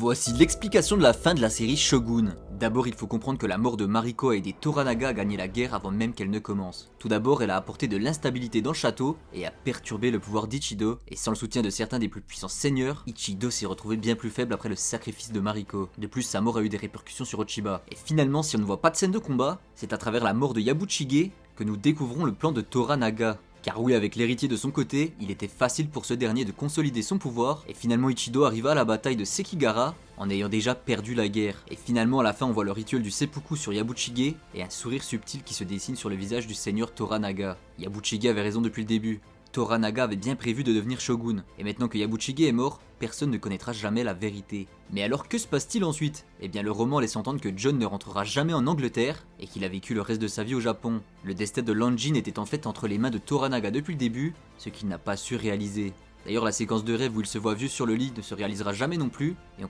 Voici l'explication de la fin de la série Shogun. D'abord, il faut comprendre que la mort de Mariko a aidé Toranaga à gagner la guerre avant même qu'elle ne commence. Tout d'abord, elle a apporté de l'instabilité dans le château et a perturbé le pouvoir d'Ichido, et sans le soutien de certains des plus puissants seigneurs, Ichido s'est retrouvé bien plus faible après le sacrifice de Mariko. De plus, sa mort a eu des répercussions sur Ochiba. Et finalement, si on ne voit pas de scène de combat, c'est à travers la mort de Yabuchige que nous découvrons le plan de Toranaga. Car oui, avec l'héritier de son côté, il était facile pour ce dernier de consolider son pouvoir, et finalement Ichido arriva à la bataille de Sekigahara en ayant déjà perdu la guerre. Et finalement à la fin on voit le rituel du seppuku sur Yabuchige, et un sourire subtil qui se dessine sur le visage du seigneur Toranaga. Yabuchige avait raison depuis le début. Toranaga avait bien prévu de devenir shogun, et maintenant que Yabuchige est mort, personne ne connaîtra jamais la vérité. Mais alors que se passe-t-il ensuite? Eh bien le roman laisse entendre que John ne rentrera jamais en Angleterre, et qu'il a vécu le reste de sa vie au Japon. Le destin de Lanjin était en fait entre les mains de Toranaga depuis le début, ce qu'il n'a pas su réaliser. D'ailleurs la séquence de rêve où il se voit vieux sur le lit ne se réalisera jamais non plus, et on